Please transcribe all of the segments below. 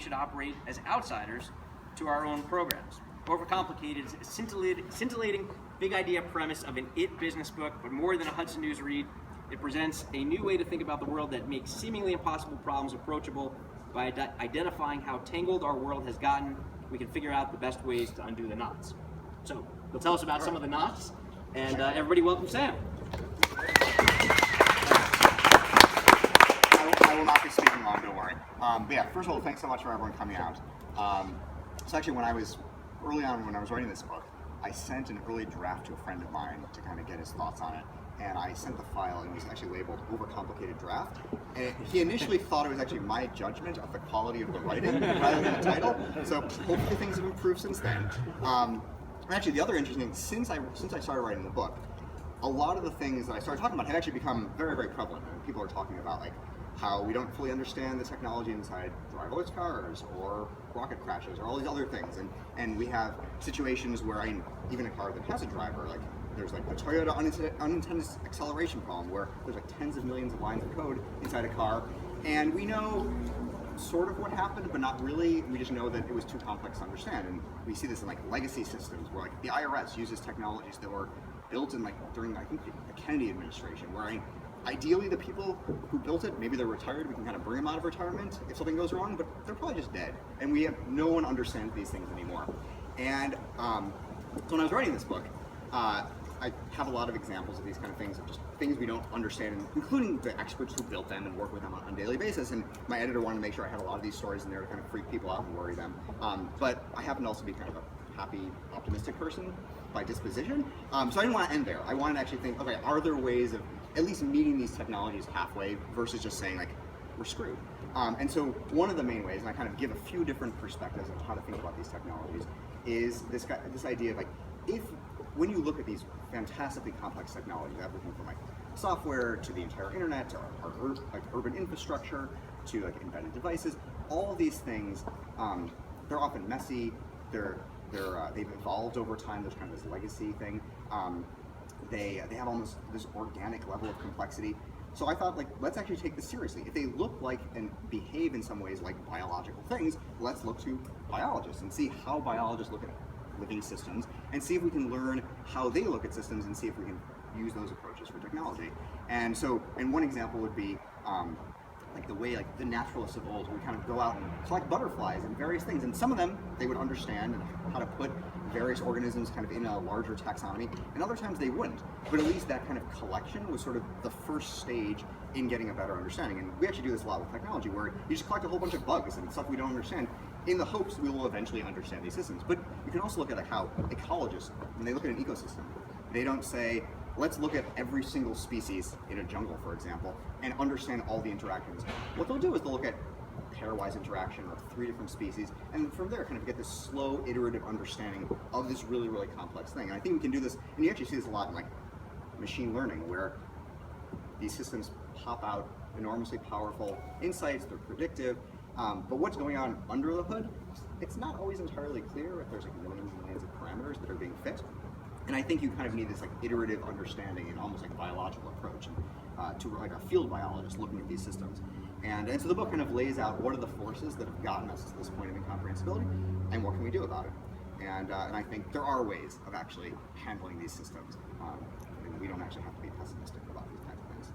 should operate as outsiders to our own programs. Overcomplicated is a scintillating big idea premise of an IT business book, but more than a Hudson News read. It presents a new way to think about the world that makes seemingly impossible problems approachable. By identifying how tangled our world has gotten, we can figure out the best ways to undo the knots. So, he'll tell us about some of the knots, and everybody welcome Sam. I will not be speaking long, don't worry. But yeah, first of all, thanks so much for everyone coming out. So actually, early on when I was writing this book, I sent an early draft to a friend of mine to kind of get his thoughts on it. And I sent the file, and it was actually labeled Overcomplicated Draft. And he initially thought it was actually my judgment of the quality of the writing rather than the title. So hopefully things have improved since then. And actually, the other interesting thing, since I started writing the book, a lot of the things that I started talking about have actually become very, very prevalent. And people are talking about like how we don't fully understand the technology inside driverless cars or rocket crashes or all these other things. And we have situations where even a car that has a driver, like there's like the Toyota unintended acceleration problem where there's like tens of millions of lines of code inside a car, and we know sort of what happened, but not really. We just know that it was too complex to understand, and we see this in like legacy systems where like the IRS uses technologies that were built in like during I think the Kennedy administration, where ideally the people who built it, maybe they're retired, we can kind of bring them out of retirement if something goes wrong, but they're probably just dead, and no one understands these things anymore. And so when I was writing this book, I have a lot of examples of these kind of things, of just things we don't understand, including the experts who built them and work with them on a daily basis. And my editor wanted to make sure I had a lot of these stories in there to kind of freak people out and worry them. But I happen to also be kind of a happy, optimistic person by disposition. So I didn't want to end there. I wanted to actually think, okay, are there ways of at least meeting these technologies halfway versus just saying like, we're screwed. And so one of the main ways, and I kind of give a few different perspectives of how to think about these technologies, is this idea of like, when you look at these fantastically complex technologies, everything from like software to the entire internet to our urban infrastructure to like embedded devices, all of these things, they're often messy. They've evolved over time. There's kind of this legacy thing. They have almost this organic level of complexity. So I thought, like, let's actually take this seriously. If they look like and behave in some ways like biological things, let's look to biologists and see how biologists look at living systems, and see if we can learn how they look at systems and see if we can use those approaches for technology. And one example would be like the way like the naturalists of old would kind of go out and collect butterflies and various things, and some of them they would understand how to put various organisms kind of in a larger taxonomy, and other times they wouldn't. But at least that kind of collection was sort of the first stage in getting a better understanding. And we actually do this a lot with technology, where you just collect a whole bunch of bugs and stuff we don't understand in the hopes we will eventually understand these systems. But you can also look at like how ecologists, when they look at an ecosystem, they don't say, let's look at every single species in a jungle, for example, and understand all the interactions. What they'll do is they'll look at pairwise interaction of 3 different species, and from there kind of get this slow, iterative understanding of this really, really complex thing. And I think we can do this, and you actually see this a lot in like machine learning, where these systems pop out enormously powerful insights, they're predictive, but what's going on under the hood, it's not always entirely clear if there's like millions and millions of parameters that are being fit. And I think you kind of need this like iterative understanding and almost like biological approach to like a field biologist looking at these systems. And so the book kind of lays out what are the forces that have gotten us to this point of incomprehensibility and what can we do about it. And I think there are ways of actually handling these systems. And we don't actually have to be pessimistic about these kinds of things.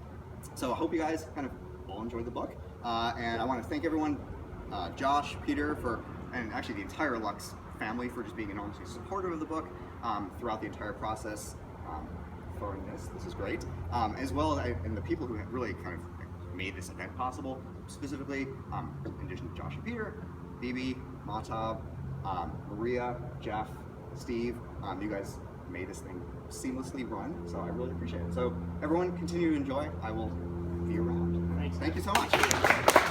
So I hope you guys kind of all enjoy the book. And I want to thank everyone, Josh, Peter, and actually the entire Lux family for just being enormously supportive of the book throughout the entire process. Throwing this is great, as well as and the people who have really kind of made this event possible, specifically in addition to Josh and Peter, Phoebe, Mahtab, Maria, Jeff, Steve. You guys made this thing seamlessly run, so I really appreciate it. So everyone continue to enjoy. I will be around. Thanks. Thank you so much.